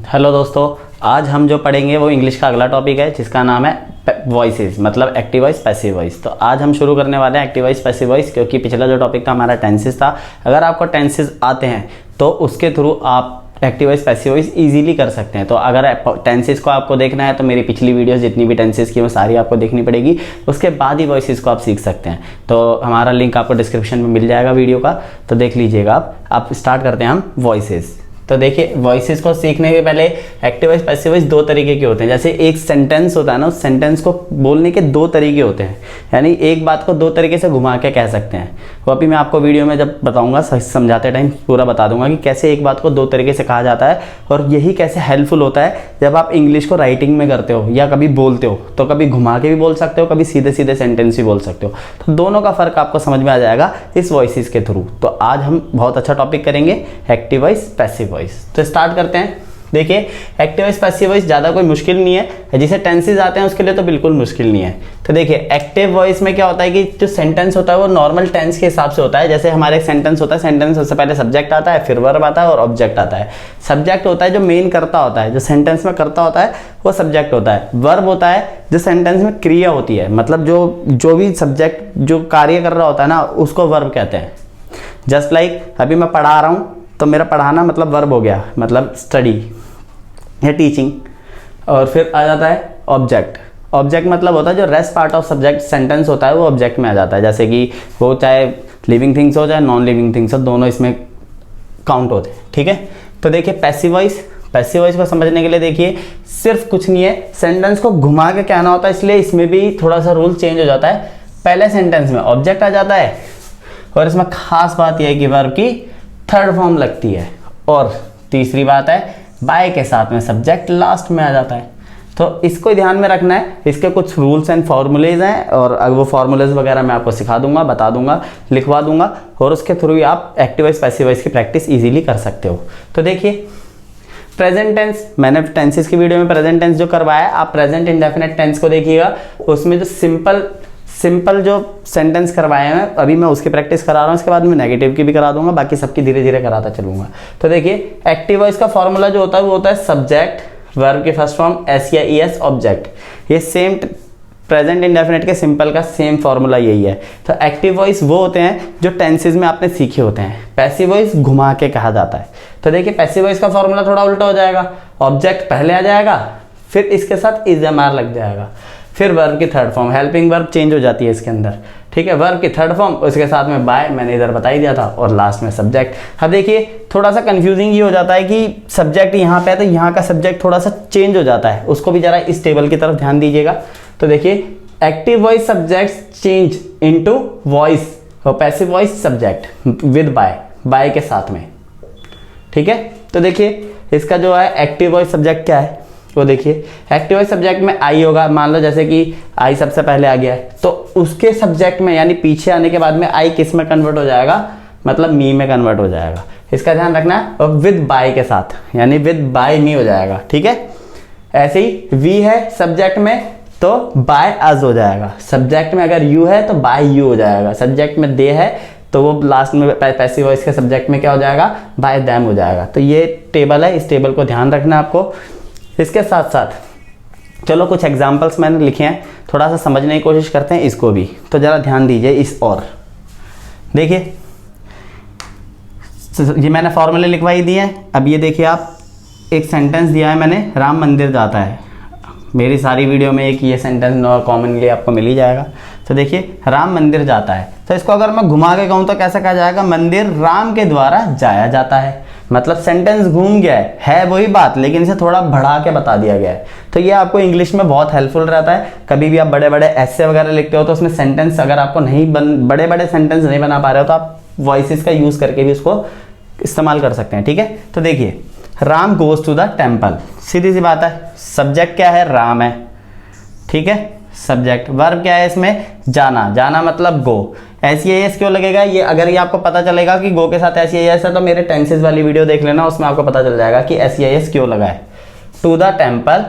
Hello दोस्तों, आज हम जो पढ़ेंगे वो इंग्लिश का अगला टॉपिक है जिसका नाम है वॉइसेस, मतलब एक्टिव वॉइस, पैसिव वॉइस। तो आज हम शुरू करने वाले हैं एक्टिव वॉइस, पैसिव वॉइस, क्योंकि पिछला जो टॉपिक था हमारा टेंसेस था। अगर आपको टेंसेस आते हैं तो उसके थ्रू आप active voice, passive voice easily कर सकते हैं। तो अगर टेंसेस को आपको देखना है तो मेरी पिछली वीडियोस जितनी भी टेंसेस की वो सारी आपको देखनी पड़ेगी, उसके बाद ही वॉइसेस को आप सीख सकते हैं। तो हमारा लिंक आपको डिस्क्रिप्शन में मिल जाएगा वीडियो का, तो देख लीजिएगा आप स्टार्ट करते हैं हम वॉइसेस। तो देखिए, वॉइसेस को सीखने के पहले एक्टिव वॉइस, पैसिव वॉइस दो तरीके के होते हैं। जैसे एक सेंटेंस होता है ना, उस सेंटेंस को बोलने के दो तरीके होते हैं, यानी एक बात को दो तरीके से घुमा के कह सकते हैं। वो अभी मैं आपको वीडियो में जब बताऊंगा, समझाते टाइम पूरा बता दूंगा कि कैसे एक बात को दो तरीके से कहा जाता है, और यही कैसे हेल्पफुल होता है जब आप इंग्लिश को राइटिंग में करते हो या कभी बोलते हो। तो कभी घुमा के भी बोल सकते हो, कभी सीधे सीधे सेंटेंस भी बोल सकते हो। तो दोनों का फर्क आपको समझ में आ जाएगा इस वॉइसेस के थ्रू। तो आज हम बहुत अच्छा टॉपिक करेंगे, एक्टिव वॉइस, पैसिव वॉइस। तो स्टार्ट करते हैं। देखिए, एक्टिव वॉइस, पैसिव वॉइस ज़्यादा कोई मुश्किल नहीं है, जिसे टेंसेस आते हैं उसके लिए तो बिल्कुल मुश्किल नहीं है। तो देखिए, एक्टिव वॉइस में क्या होता है कि जो सेंटेंस होता है वो नॉर्मल टेंस के हिसाब से होता है। जैसे हमारे एक सेंटेंस होता है, सेंटेंस सबसे पहले सब्जेक्ट आता है, फिर वर्ब आता है और ऑब्जेक्ट आता है। सब्जेक्ट होता है जो मेन करता होता है, जो सेंटेंस में करता होता है वो सब्जेक्ट होता है। वर्ब होता है जो सेंटेंस में क्रिया होती है, मतलब जो भी सब्जेक्ट जो कार्य कर रहा होता है ना, उसको वर्ब कहते हैं। जस्ट लाइक अभी मैं पढ़ा रहा हूँ तो मेरा पढ़ाना मतलब वर्ब हो गया, मतलब स्टडी या टीचिंग। और फिर आ जाता है ऑब्जेक्ट। ऑब्जेक्ट मतलब होता है जो rest part of subject sentence होता है वो ऑब्जेक्ट में आ जाता है। जैसे कि वो चाहे लिविंग थिंग्स हो चाहे नॉन लिविंग थिंग्स हो, दोनों इसमें काउंट होते हैं। ठीक है, तो देखिए पैसिव वॉइस, पैसिव वॉइस को समझने के लिए देखिए सिर्फ कुछ नहीं है, सेंटेंस को घुमा के कहना होता है, इसलिए इसमें भी थोड़ा सा रूल चेंज हो जाता है। पहले सेंटेंस में ऑब्जेक्ट आ जाता है, और इसमें खास बात यह है कि वर्ब की थर्ड फॉर्म लगती है, और तीसरी बात है बाय के साथ में सब्जेक्ट लास्ट में आ जाता है। तो इसको ध्यान में रखना है। इसके कुछ रूल्स एंड फॉर्मूलेज हैं, और वो फॉर्मूलेज वगैरह मैं आपको सिखा दूंगा, बता दूंगा, लिखवा दूंगा, और उसके थ्रू ही आप एक्टिव वॉइस, पैसिव वॉइस की प्रैक्टिस इजीली कर सकते हो। तो देखिए, प्रेजेंट टेंस, मैंने टेंसेस की वीडियो में प्रेजेंट टेंस जो करवाया है, आप प्रेजेंट इंडेफिनिट टेंस को देखिएगा। उसमें जो सिंपल जो सेंटेंस करवाए हैं अभी मैं उसकी प्रैक्टिस करा रहा हूँ, उसके बाद मैं नेगेटिव की भी करा दूंगा, बाकी सबकी धीरे धीरे कराता चलूंगा। तो देखिए, एक्टिव वॉइस का फॉर्मूला जो होता है वो होता है सब्जेक्ट, वर्ब की फर्स्ट फॉर्म एस या ई एस, ऑब्जेक्ट। ये सेम प्रेजेंट इंडेफिनिट के सिंपल का सेम फॉर्मूला यही है। तो एक्टिव वॉइस वो होते हैं जो टेंसेज में आपने सीखे होते हैं, पैसिव वॉइस घुमा के कहा जाता है। तो देखिए, पैसिव वॉइस का फॉर्मूला थोड़ा उल्टा हो जाएगा, ऑब्जेक्ट पहले आ जाएगा, फिर इसके साथ इज एम आर लग जाएगा, फिर वर्ब की third form, helping verb change हो जाती है इसके अंदर। ठीक है, वर्ब की थर्ड फॉर्म, उसके साथ में बाय, मैंने इधर बता ही दिया था, और लास्ट में सब्जेक्ट। अब देखिए, थोड़ा सा कंफ्यूजिंग ये हो जाता है कि सब्जेक्ट यहाँ पे है तो यहाँ का सब्जेक्ट थोड़ा सा चेंज हो जाता है, उसको भी जरा इस टेबल की तरफ ध्यान दीजिएगा। तो देखिए, active voice subject change into voice, और passive voice subject with by के साथ में। ठीक है, तो देखिए इसका जो है एक्टिव वॉइस सब्जेक्ट क्या है वो देखिए। एक्टिव वॉइस सब्जेक्ट में आई होगा, मान लो जैसे कि आई सबसे पहले आ गया है, तो उसके सब्जेक्ट में यानी पीछे आने के बाद में आई किस में कन्वर्ट हो जाएगा, मतलब मी में कन्वर्ट हो जाएगा। इसका ध्यान रखना है, और विद बाय के साथ, यानी विद बाय मी हो जाएगा। ठीक है, ऐसे ही वी है सब्जेक्ट में तो बाय अस हो जाएगा, सब्जेक्ट में अगर यू है तो बाय यू हो जाएगा, सब्जेक्ट में दे है तो वो लास्ट में पैसिव वॉइस के सब्जेक्ट में क्या हो जाएगा, बाय देम हो जाएगा। तो ये टेबल है, इस टेबल को ध्यान रखना है आपको। इसके साथ साथ चलो कुछ एग्जाम्पल्स मैंने लिखे हैं, थोड़ा सा समझने की कोशिश करते हैं इसको भी, तो ज़रा ध्यान दीजिए इस और। देखिए, ये मैंने फॉर्मूले लिखवाई दिए हैं। अब ये देखिए, आप एक सेंटेंस दिया है मैंने, राम मंदिर जाता है। मेरी सारी वीडियो में एक ये सेंटेंस कॉमनली आपको मिल ही जाएगा। तो देखिए, राम मंदिर जाता है, तो इसको अगर मैं घुमा के कहूँ तो कैसे कहा जाएगा, मंदिर राम के द्वारा जाया जाता है। मतलब सेंटेंस घूम गया है वही बात, लेकिन इसे थोड़ा बढ़ा के बता दिया गया है। तो ये आपको इंग्लिश में बहुत हेल्पफुल रहता है। कभी भी आप बड़े बड़े ऐसे वगैरह लिखते हो तो उसमें सेंटेंस अगर आपको बड़े बड़े सेंटेंस नहीं बना पा रहे हो तो आप वॉइसेस का यूज़ करके भी उसको इस्तेमाल कर सकते हैं। ठीक है, तो देखिए, Ram goes to the temple, सीधी सी बात है, सब्जेक्ट क्या है, राम है। ठीक है, सब्जेक्ट, वर्ब क्या है इसमें, जाना, जाना मतलब गो। एस क्यों लगेगा, ये अगर ये आपको पता चलेगा कि गो के साथ एस है तो मेरे टेंसेस वाली वीडियो देख लेना, उसमें आपको पता चल जाएगा कि एस क्यों लगा है। टू द टेम्पल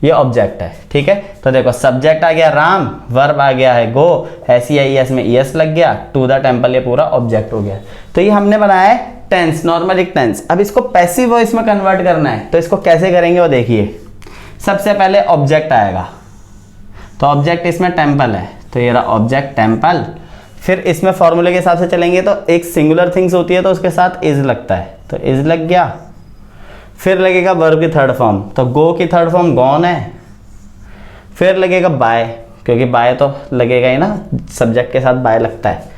ये ऑब्जेक्ट है। ठीक है, तो देखो सब्जेक्ट आ गया राम, वर्ब आ गया है गो, एस में एस लग गया, टू द टेम्पल ये पूरा ऑब्जेक्ट हो गया। तो ये हमने बनाया है टेंस, नॉर्मलिक टेंस। अब इसको पैसिव वॉइस में कन्वर्ट करना है, तो इसको कैसे करेंगे वो देखिए। सबसे पहले ऑब्जेक्ट आएगा, तो ऑब्जेक्ट इसमें टेम्पल है, तो ये रहा ऑब्जेक्ट टेम्पल। फिर इसमें फॉर्मूले के हिसाब से चलेंगे तो एक सिंगुलर थिंग्स होती है तो उसके साथ इज लगता है, तो इज लग गया। फिर लगेगा वर्ब की थर्ड फॉर्म, तो गो की थर्ड फॉर्म गॉन है। फिर लगेगा बाय, क्योंकि बाय तो लगेगा ही ना, सब्जेक्ट के साथ बाय लगता है।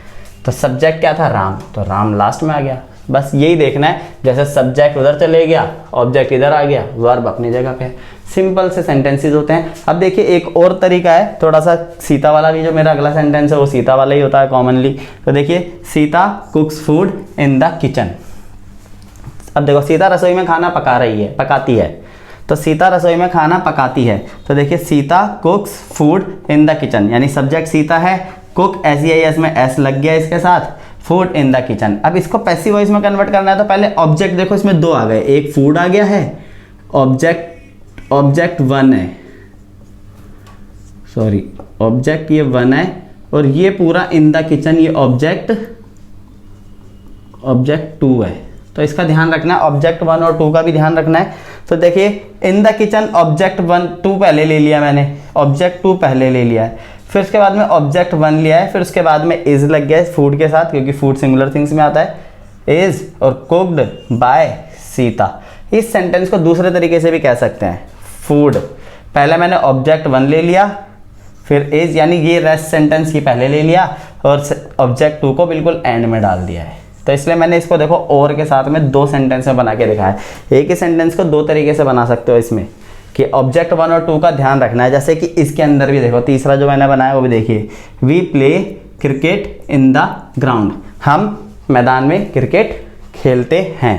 तो सब्जेक्ट क्या था, राम, तो राम लास्ट में आ गया। बस यही देखना है, जैसे सब्जेक्ट उधर चले गया, ऑब्जेक्ट इधर आ गया, वर्ब अपनी जगह पे। सिंपल से सेंटेंसेस होते हैं। अब देखिए एक और तरीका है, थोड़ा सा सीता वाला भी, जो मेरा अगला सेंटेंस है वो सीता वाला ही होता है कॉमनली। तो देखिए Sita कुक्स food in the kitchen. अब देखो सीता रसोई में खाना पका रही है, पकाती है, तो सीता रसोई में खाना पकाती है। तो देखिए Sita कुक्स food in the kitchen, यानी सब्जेक्ट सीता है, कुक SEIS में S लग गया इसके साथ, फूड इन द किचन। अब इसको पैसिव वॉइस में कन्वर्ट करना है, तो पहले ऑब्जेक्ट देखो इसमें दो आ गए, एक फूड आ गया है, ऑब्जेक्ट 1 है, सॉरी ऑब्जेक्ट ये 1 है, और ये पूरा इन द किचन ये ऑब्जेक्ट 2 है। तो इसका ध्यान रखना है, ऑब्जेक्ट 1 और 2 का भी ध्यान रखना है। तो देखिए इन द किचन ऑब्जेक्ट 2 पहले ले लिया मैंने, ऑब्जेक्ट 2 पहले ले लिया है, फिर उसके बाद में ऑब्जेक्ट 1 लिया है, फिर उसके बाद में इज लग गया है फूड के साथ, क्योंकि फूड सिंगुलर थिंग्स में आता है, इज और कुक्ड बाय सीता। इस सेंटेंस को दूसरे तरीके से भी कह सकते हैं, फूड पहले मैंने ऑब्जेक्ट 1 ले लिया, फिर इज, यानी ये रेस्ट सेंटेंस की पहले ले लिया और ऑब्जेक्ट 2 को बिल्कुल एंड में डाल दिया है। तो इसलिए मैंने इसको देखो और के साथ में 2 सेंटेंस में बना के दिखाया है। एक ही सेंटेंस को 2 तरीके से बना सकते हो इसमें, कि ऑब्जेक्ट 1 और 2 का ध्यान रखना है। जैसे कि इसके अंदर भी देखो, तीसरा जो मैंने बनाया वो भी देखिए, we play cricket in the ground, हम मैदान में क्रिकेट खेलते हैं।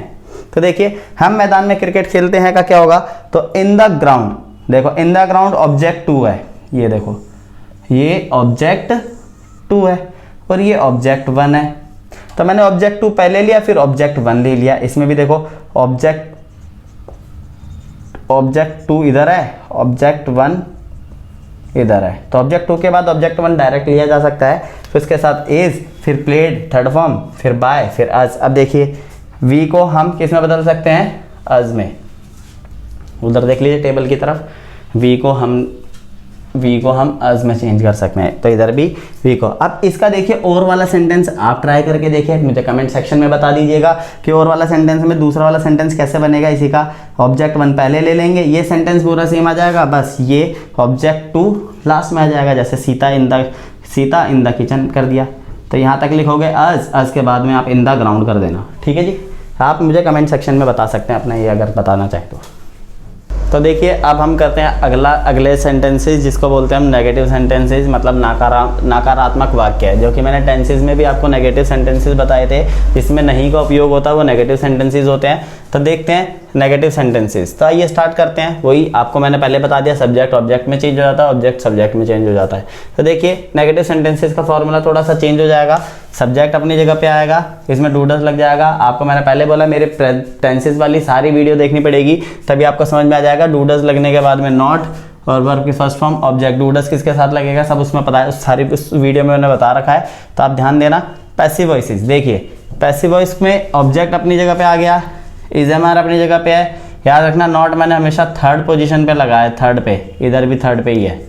तो देखिए हम मैदान में क्रिकेट खेलते हैं का क्या होगा, तो इन द ग्राउंड, देखो इन द ग्राउंड ऑब्जेक्ट 2 है, ये देखो ये ऑब्जेक्ट 2 है और ये ऑब्जेक्ट 1 है। तो मैंने ऑब्जेक्ट 2 पहले लिया, फिर ऑब्जेक्ट 1 ले लिया। इसमें भी देखो ऑब्जेक्ट 2 इधर है, ऑब्जेक्ट 1 इधर है, तो ऑब्जेक्ट 2 के बाद ऑब्जेक्ट 1 डायरेक्ट लिया जा सकता है, फिर उसके साथ इज, फिर प्लेड थर्ड फॉर्म, फिर बाय, फिर अज। अब देखिए वी को हम किस में बदल सकते हैं, अज में। उधर देख लीजिए टेबल की तरफ, वी को हम अज में चेंज कर सकते हैं, तो इधर भी वी को। अब इसका देखिए और वाला सेंटेंस आप ट्राई करके देखिए, मुझे कमेंट सेक्शन में बता दीजिएगा कि और वाला सेंटेंस में दूसरा वाला सेंटेंस कैसे बनेगा। इसी का ऑब्जेक्ट 1 पहले ले लेंगे, ये सेंटेंस पूरा सेम आ जाएगा, बस ये ऑब्जेक्ट 2 लास्ट में आ जाएगा। जैसे सीता इन द किचन कर दिया, तो यहाँ तक लिखोगे अज के बाद में आप इन द ग्राउंड कर देना, ठीक है जी। आप मुझे कमेंट सेक्शन में बता सकते हैं अपना ये, अगर बताना चाहें तो देखिए अब हम करते हैं अगले सेंटेंसेस, जिसको बोलते हैं हम नेगेटिव सेंटेंसेस, मतलब नकारात्मक वाक्य है, जो कि मैंने टेंसेस में भी आपको नेगेटिव सेंटेंसेस बताए थे। जिसमें नहीं का उपयोग होता है वो नेगेटिव सेंटेंसेस होते हैं। तो देखते हैं नेगेटिव सेंटेंसेस। तो आइए स्टार्ट करते हैं। वही आपको मैंने पहले बता दिया, सब्जेक्ट ऑब्जेक्ट में चेंज हो जाता है, ऑब्जेक्ट सब्जेक्ट में चेंज हो जाता है। तो देखिए नेगेटिव सेंटेंसेस का फॉर्मूला थोड़ा सा चेंज हो जाएगा, सब्जेक्ट अपनी जगह पे आएगा, इसमें डू डज लग जाएगा। आपको मैंने पहले बोला मेरे टेंसेस वाली सारी वीडियो देखनी पड़ेगी, तभी आपको समझ में आ जाएगा। डू डज लगने के बाद में नॉट और वर्ब की first form object, do does किसके साथ लगेगा सब उसमें पता है, सारी उस वीडियो में मैंने बता रखा है, तो आप ध्यान देना। पैसिव वॉइसेस, देखिए पैसिव वॉइस में ऑब्जेक्ट अपनी जगह पे आ गया, इज हमारा अपनी जगह पे है। याद रखना नॉट मैंने हमेशा थर्ड पोजीशन पे लगाया, थर्ड पे, इधर भी थर्ड पे ही है,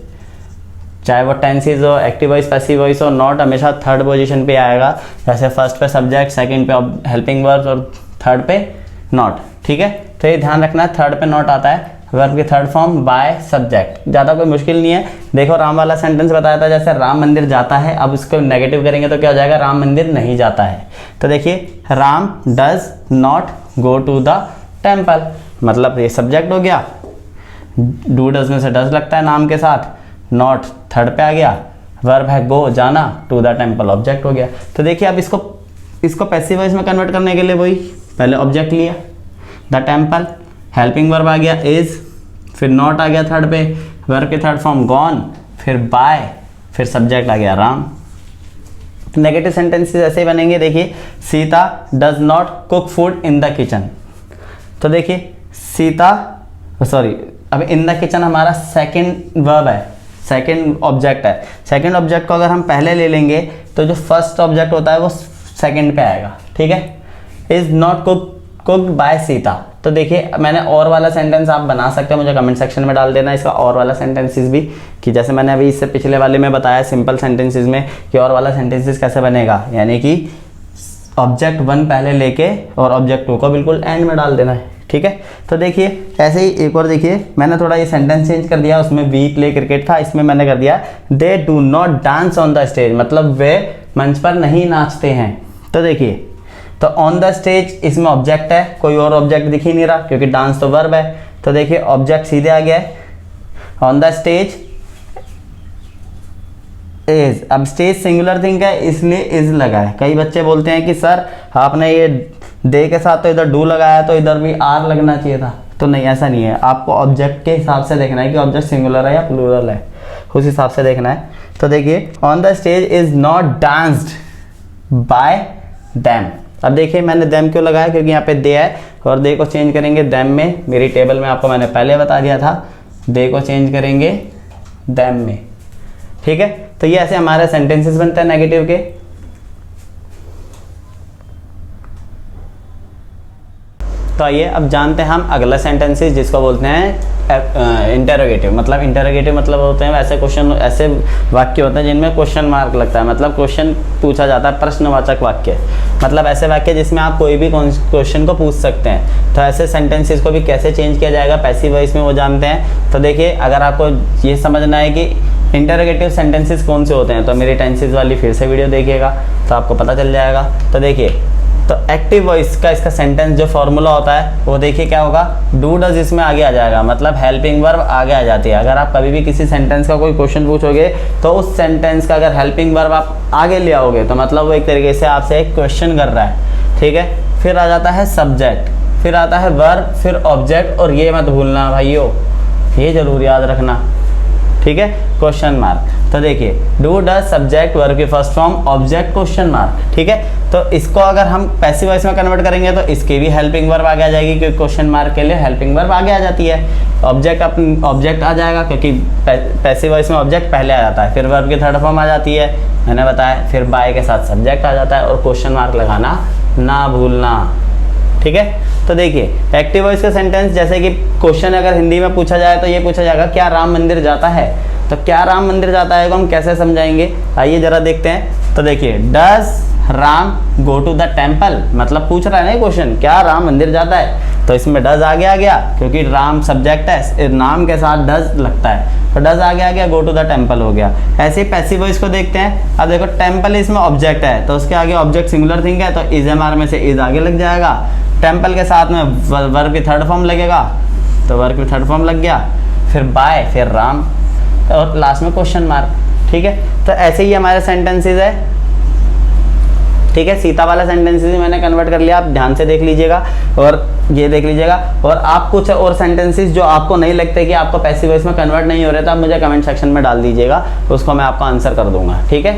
चाहे वो टेंसेस हो, एक्टिव वॉइस, पैसिव वॉइस हो, नॉट हमेशा थर्ड पोजीशन पे आएगा। जैसे फर्स्ट पे सब्जेक्ट, सेकंड पे हेल्पिंग वर्ब और थर्ड पे नॉट, ठीक है। तो ये ध्यान रखना है, थर्ड पे नॉट आता है, वर्ब की थर्ड फॉर्म बाय सब्जेक्ट। ज़्यादा कोई मुश्किल नहीं है। देखो राम वाला सेंटेंस बताया था, जैसे राम मंदिर जाता है, अब उसको नेगेटिव करेंगे तो क्या हो जाएगा, राम मंदिर नहीं जाता है। तो देखिए Ram does not go to the temple, मतलब ये सब्जेक्ट हो गया, डू डज में से डज लगता है नाम के साथ, नॉट थर्ड पे आ गया, वर्ब है गो जाना, टू द टेम्पल ऑब्जेक्ट हो गया। तो देखिए अब इसको पैसिव वॉइस में कन्वर्ट करने के लिए वही पहले ऑब्जेक्ट लिया द टेम्पल, हेल्पिंग वर्ब आ गया इज, फिर नॉट आ गया थर्ड पे, वर्ब के थर्ड फॉर्म गॉन, फिर बाय, फिर सब्जेक्ट आ गया राम। नेगेटिव सेंटेंसेस ऐसे ही बनेंगे। देखिए Sita does not cook food in the kitchen, तो देखिए अब इन द किचन हमारा सेकंड वर्ब है, सेकंड ऑब्जेक्ट है। सेकंड ऑब्जेक्ट को अगर हम पहले ले लेंगे तो जो फर्स्ट ऑब्जेक्ट होता है वो सेकंड पे आएगा, ठीक है। Is not cooked bye Sita. तो देखिए मैंने और वाला सेंटेंस आप बना सकते हैं, मुझे कमेंट सेक्शन में डाल देना इसका और वाला सेंटेंसेस भी, कि जैसे मैंने अभी इससे पिछले वाले में बताया सिंपल सेंटेंसेस में कि और वाला सेंटेंसेस कैसे बनेगा, यानी कि ऑब्जेक्ट 1 पहले लेके और ऑब्जेक्ट 2 को बिल्कुल एंड में डाल देना है, ठीक है। तो देखिए ऐसे ही एक और देखिए, मैंने थोड़ा ये सेंटेंस चेंज कर दिया, उसमें वी प्ले क्रिकेट था, इसमें मैंने कर दिया they do not dance on the stage, मतलब वे मंच पर नहीं नाचते हैं। तो देखिए, तो ऑन द स्टेज इसमें ऑब्जेक्ट है, कोई और ऑब्जेक्ट दिख ही नहीं रहा क्योंकि डांस तो वर्ब है। तो देखिए ऑब्जेक्ट सीधे आ गया है, ऑन द स्टेज इज, अब स्टेज सिंगुलर थिंग है इसलिए इज लगा है। कई बच्चे बोलते हैं कि सर आपने ये दे के साथ तो इधर डू लगाया तो इधर भी आर लगना चाहिए था, तो नहीं ऐसा नहीं है, आपको ऑब्जेक्ट के हिसाब से देखना है कि ऑब्जेक्ट सिंगुलर है या प्लूरल है, उस हिसाब से देखना है। तो देखिए on the stage is not danced bye them. अब देखिए मैंने देम क्यों लगाया, क्योंकि यहाँ पे दे है और दे को चेंज करेंगे देम में, मेरी टेबल में आपको मैंने पहले बता दिया था, दे को चेंज करेंगे देम में, ठीक है। तो ये ऐसे हमारे सेंटेंसेस बनते हैं नेगेटिव के। तो आइए अब जानते हैं हम अगला सेंटेंसेस जिसको बोलते हैं इंटरोगेटिव। मतलब इंटरोगेटिव मतलब होते हैं वैसे क्वेश्चन, ऐसे वाक्य होते हैं जिनमें क्वेश्चन मार्क लगता है, मतलब क्वेश्चन पूछा जाता है, प्रश्नवाचक वाक्य, मतलब ऐसे वाक्य जिसमें आप कोई भी क्वेश्चन को पूछ सकते हैं। तो ऐसे सेंटेंसेस को भी कैसे चेंज किया जाएगा पैसिव वॉइस में, वो जानते हैं। तो देखिए अगर आपको ये समझना है कि इंटरोगेटिव सेंटेंसेस कौन से होते हैं, तो मेरी टेंसेस वाली फिर से वीडियो देखिएगा तो आपको पता चल जाएगा। तो देखिए, तो एक्टिव वॉइस का इसका सेंटेंस जो फॉर्मूला होता है वो देखिए क्या होगा, डू डज इसमें आगे आ जाएगा, मतलब हेल्पिंग वर्ब आगे आ जाती है। अगर आप कभी भी किसी सेंटेंस का कोई क्वेश्चन पूछोगे तो उस सेंटेंस का अगर हेल्पिंग वर्ब आप आगे ले आओगे तो मतलब वो एक तरीके से आपसे एक क्वेश्चन कर रहा है, ठीक है। फिर आ जाता है सब्जेक्ट, फिर आता है वर्ब, फिर ऑब्जेक्ट, और ये मत भूलना भाइयों, ये जरूर याद रखना, ठीक है, क्वेश्चन मार्क। तो देखिए डू डज सब्जेक्ट वर्ब की first form object question mark, ठीक है। तो इसको अगर हम पैसिव वॉइस में कन्वर्ट करेंगे तो इसके भी हेल्पिंग वर्ब आगे आ जाएगी, क्योंकि क्वेश्चन मार्क के लिए हेल्पिंग वर्ब आगे आ जाती है। ऑब्जेक्ट ऑब्जेक्ट आ जाएगा क्योंकि पैसिव वॉइस में ऑब्जेक्ट पहले आ जाता है, फिर वर्ब की थर्ड फॉर्म आ जाती है, मैंने बताया, फिर बाय के साथ सब्जेक्ट आ जाता है, और क्वेश्चन मार्क लगाना ना भूलना, ठीक है। तो देखिए एक्टिव वॉइस का सेंटेंस, जैसे कि क्वेश्चन अगर हिंदी में पूछा जाए तो ये पूछा जाएगा क्या राम मंदिर जाता है। तो क्या राम मंदिर जाता है को हम कैसे समझाएंगे, आइए जरा देखते हैं। तो देखिए does Ram go to the temple, मतलब पूछ रहा है ना क्वेश्चन क्या राम मंदिर जाता है, तो इसमें डज आगे आ गया क्योंकि राम सब्जेक्ट है, नाम के साथ डज लगता है, तो डज आगे आ गया, गो टू द टेम्पल हो गया। ऐसे ही पैसिव वॉइस को देखते हैं। अब देखो टेम्पल इसमें ऑब्जेक्ट है तो उसके आगे ऑब्जेक्ट सिंगुलर थिंग है, तो इज एम आर में से इज आगे लग जाएगा, टेम्पल के साथ में वर्ब की थर्ड फॉर्म लगेगा, तो वर्ब की थर्ड फॉर्म लग गया, फिर बाय, फिर राम, और लास्ट में क्वेश्चन मार्क, ठीक है। तो ऐसे ही हमारे सेंटेंसेस है, ठीक है। सीता वाला सेंटेंसेस मैंने कन्वर्ट कर लिया, आप ध्यान से देख लीजिएगा और ये देख लीजिएगा। और आप कुछ और सेंटेंसेस जो आपको नहीं लगते कि आपको पैसिव वॉइस में कन्वर्ट नहीं हो रहे, तो आप मुझे कमेंट सेक्शन में डाल दीजिएगा, उसको मैं आपको आंसर कर दूंगा, ठीक है।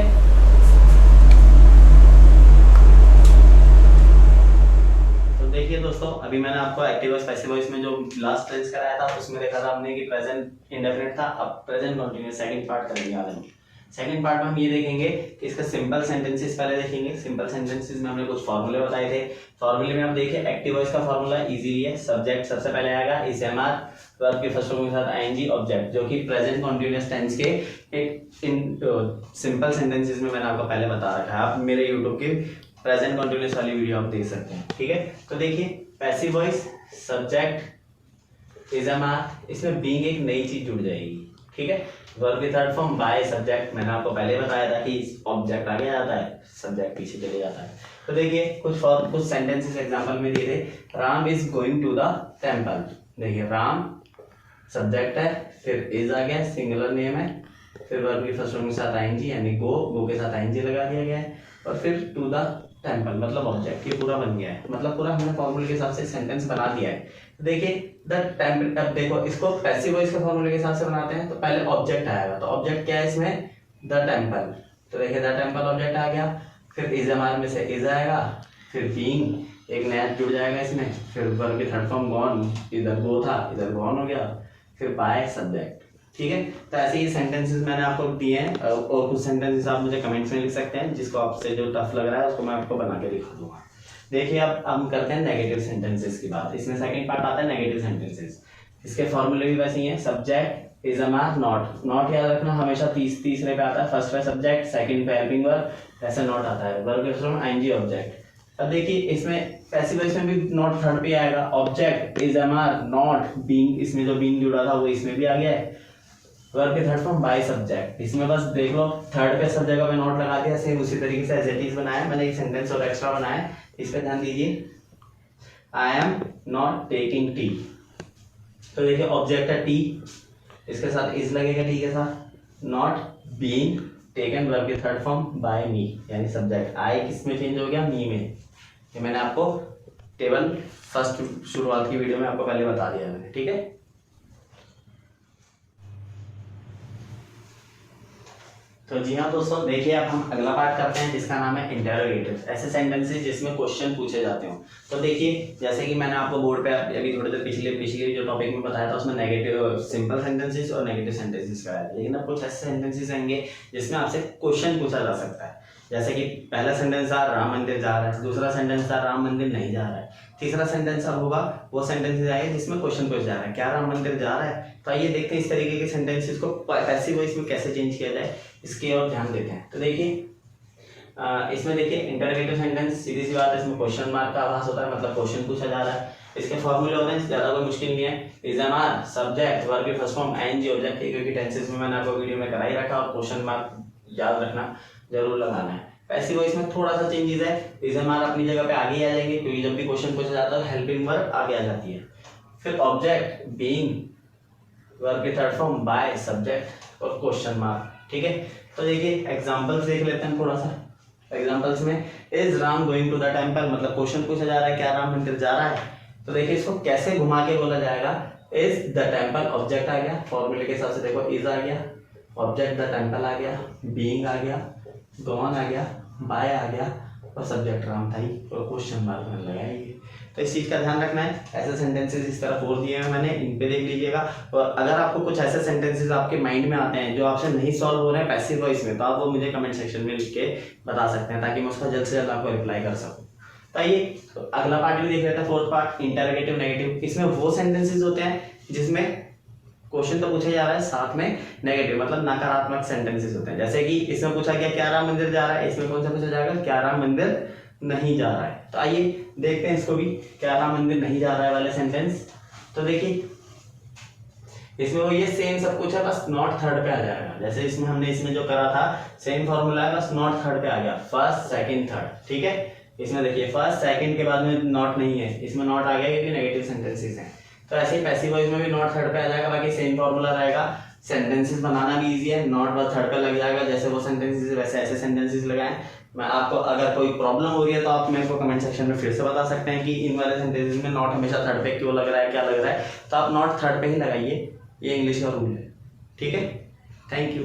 तो देखिए दोस्तों, अभी मैंने आपको एक्टिव वॉइस पैसिव वॉइस में जो लास्ट टेंस कराया था उसमें देखा था हमने कि प्रेजेंट इंडेफिनिट था, अब प्रेजेंट कंटिन्यूअस सेकंड पार्ट करेंगे आज हम। सेकंड पार्ट में हम ये देखेंगे कि इसका सिंपल सेंटेंसेस पहले देखेंगे। सिंपल सेंटेंसेस में हमने कुछ फॉर्मूले बताए थे, फॉर्मूले में आप देखिए एक्टिव वॉइस का फॉर्मूला इजी है, सब्जेक्ट सबसे पहले आएगा, इज एम आर, वर्ब की फर्स्ट फॉर्म के साथ आईएनजी, ऑब्जेक्ट, जो कि प्रेजेंट कंटीन्यूअस टेंस के एक सिंपल सेंटेंसेस में मैंने आपको पहले बता रखा है। आप मेरे यूट्यूब के प्रेजेंट कंटीन्यूअस वाली वीडियो आप देख सकते हैं, ठीक है। तो देखिए passive voice, subject, is am are, इसमें बीइंग एक नई चीज जुड़ जाएगी, ठीक है। वर्ब की थर्ड फॉर्म बाय सब्जेक्ट, मैंने आपको पहले बताया था कि ऑब्जेक्ट आगे आ जाता है, सब्जेक्ट पीछे चले जाता है। तो देखिए कुछ सेंटेंसेस एग्जांपल में दिए थे, Ram is going to the temple, देखिए राम सब्जेक्ट है, फिर इज आ गया, सिंगुलर नेम है, फिर वर्ब की फर्स्ट फॉर्म के साथ आईएनजी यानी गो के साथ आईएनजी लगा दिया गया है, और फिर टू द टेम्पल मतलब ऑब्जेक्ट, ये पूरा बन गया है, मतलब पूरा हमने फॉर्मूले के हिसाब से सेंटेंस बना दिया है। देखिए द टेम्पल, अब देखो इसको पैसिव वॉइस के फॉर्मूले के हिसाब से बनाते हैं, तो पहले ऑब्जेक्ट आएगा, तो ऑब्जेक्ट क्या है इसमें, द टेम्पल, तो देखिए द टेम्पल ऑब्जेक्ट आ गया, फिर इज एम आर में से इज आएगा, फिर बीइंग एक नया जुड़ जाएगा इसमें, फिर वर्ब की थर्ड फॉर्म गॉन, इधर गो था इधर गॉन हो गया, फिर बाय सब्जेक्ट, ठीक है। तो ऐसे ही सेंटेंसेस मैंने आपको दिए हैं, और कुछ सेंटेंसेस आप मुझे कमेंट्स में लिख सकते हैं, जिसको आपसे जो टफ लग रहा है उसको मैं आपको बना के दिखा दूंगा। देखिए अब हम करते हैं नेगेटिव सेंटेंसेस की बात। इसमें सेकंड पार्ट आता है नेगेटिव सेंटेंसेस। इसके फॉर्मूले भी वैसे ही हैं। Subject is am are not, not याद रखना हमेशा तीसरे पे आता है। फर्स्ट पे सब्जेक्ट, सेकंड पे हेल्पिंग वर्ब, ऐसे नॉट आता है। Verb from ING object. अब देखिए इसमें पैसिव वॉइस में भी नॉट थर्ड पे आएगा। Object is am are not being, इसमें जो बीइंग जुड़ा था वो इसमें भी आ गया है। वर्ब के थर्ड फॉर्म बाय सब्जेक्ट, इसमें बस देख लो थर्ड पे सब जगह पे नॉट लगा दिया। सेम उसी तरीके से एज इट इज बनाया मैंने, एक सेंटेंस और एक्स्ट्रा बनाया है, इस पे ध्यान दीजिए। I am not taking tea, तो देखिए ऑब्जेक्ट है टी, इसके साथ इज लगेगा टी के साथ। नॉट बीइंग टेकन, वर्ब के थर्ड फॉर्म बाय मी, यानी सब्जेक्ट आई किस में चेंज हो गया, मी में। ये मैंने आपको टेबल फर्स्ट शुरुआत की वीडियो में आपको पहले बता दिया मैंने, ठीक है। तो जी हाँ दोस्तों, देखिए अब हम अगला पार्ट करते हैं जिसका नाम है इंटरोगेटिव, ऐसे सेंटेंसेस जिसमें क्वेश्चन पूछे जाते हो। तो देखिए जैसे कि मैंने आपको बोर्ड पे अभी थोड़ी देर पिछले जो टॉपिक में बताया था उसमें नेगेटिव सिंपल सेंटेंसेस और नेगेटिव सेंटेंसेस कराया था, लेकिन अब कुछ ऐसे सेंटेंसेस आएंगे जिसमें आपसे क्वेश्चन पूछा जा सकता है। जैसे कि पहला सेंटेंस था राम मंदिर जा रहा है, दूसरा सेंटेंस था राम मंदिर नहीं जा रहा है, तीसरा सेंटेंस अब होगा वो सेंटेंसेस आएंगे जिसमें क्वेश्चन पूछा जा रहा है, क्या राम मंदिर जा रहा है। तो आइए देखते हैं इस तरीके के सेंटेंसेस को पैसिव वॉइस में कैसे चेंज किया जाए, इसकी ओर ध्यान देते हैं। तो देखिए इसमें देखिए इंटरोगेटिव सेंटेंस, सीधी सी बात है, इसमें क्वेश्चन मार्क का आभास होता है, मतलब क्वेश्चन पूछा जा रहा है। इसके फॉर्मूले होते हैं, ज्यादा कोई मुश्किल नहीं है। इज अमार सब्जेक्ट, वर्ब के फर्स्ट फॉर्म आईएनजी ऑब्जेक्ट, क्योंकि टेंसेस में मैंने आपको वीडियो में करा ही रखा, और क्वेश्चन मार्क याद रखना जरूर लगाना है। पैसिव वॉइस में थोड़ा सा चेंजेस है, इज अमार अपनी जगह पे आगे आ जाएंगे, क्योंकि जब भी क्वेश्चन पूछा जाता है हेल्पिंग वर्ब आगे आ जाती है। फिर ऑब्जेक्ट बीइंग, वर्ब के थर्ड फॉर्म बाय सब्जेक्ट और क्वेश्चन मार्क, ठीक है। तो देखिए एग्जांपल्स देख लेते हैं थोड़ा सा। एग्जांपल्स में is Ram going to the temple, मतलब क्वेश्चन पूछा जा रहा है क्या राम मंदिर जा रहा है। तो देखिए इसको कैसे घुमा के बोला जाएगा, इज द टेंपल, ऑब्जेक्ट आ गया, फॉर्मूले के हिसाब से देखो इज आ गया, ऑब्जेक्ट द टेंपल आ गया, बीइंग आ गया, गोन आ गया, बाय आ गया, और सब्जेक्ट राम था ही, और क्वेश्चन मार्क मैंने लगाएंगे। तो इस चीज का ध्यान रखना है। ऐसे सेंटेंसेस इस तरह 4 दिए हैं मैंने, इन पे देख लीजिएगा। और अगर आपको कुछ ऐसे सेंटेंसेस आपके माइंड में आते हैं जो आपसे नहीं सॉल्व हो रहे हैं पैसिव वॉइस में, तो आप वो मुझे कमेंट सेक्शन में लिख के बता सकते हैं, ताकि मैं उसका जल्द से जल्द आपको रिप्लाई कर सकूं। तो आइए तो अगला पार्ट भी देख लेते हैं, फोर्थ पार्ट इंटरोगेटिव नेगेटिव। इसमें वो सेंटेंसेस होते हैं जिसमें क्वेश्चन तो पूछा जा रहा है, साथ में नेगेटिव मतलब नकारात्मक सेंटेंसेस होते हैं। जैसे कि इसमें पूछा गया क्या राम मंदिर जा रहा है, इसमें कौन सा पूछा जाएगा, क्या राम मंदिर नहीं जा रहा है। तो आइए देखते हैं इसको भी, क्या राम मंदिर नहीं जा रहा है वाले सेंटेंस। तो देखिए इसमें वो ये सेम सब कुछ है, बस नॉट थर्ड पे आ जाएगा। जैसे इसमें हमने इसमें जो करा था सेम फॉर्मूला है, बस नॉट थर्ड पे आ गया, फर्स्ट सेकंड थर्ड, ठीक है। इसमें देखिए फर्स्ट सेकंड के बाद में नॉट नहीं है, इसमें नॉट आ गया क्योंकि नेगेटिव सेंटेंसेस हैं। तो ऐसे ही पैसिव वॉइस में भी नॉट थर्ड पे आ जाएगा, बाकी सेम फॉर्मूला रहेगा। सेंटेंसेस बनाना भी इजी है, नॉट बस थर्ड पे लग जाएगा, जैसे वो सेंटेंसेस वैसे ऐसे सेंटेंसेस लगाएं। मैं आपको अगर कोई प्रॉब्लम हो रही है तो आप मेरे को कमेंट सेक्शन में फिर से बता सकते हैं कि इन वाले सेंटेंसेस में नॉट हमेशा थर्ड पे क्यों लग रहा है, क्या लग रहा है। तो आप नॉट थर्ड पे ही लगाइए, ये इंग्लिश का रूल है, ठीक है। Thank you.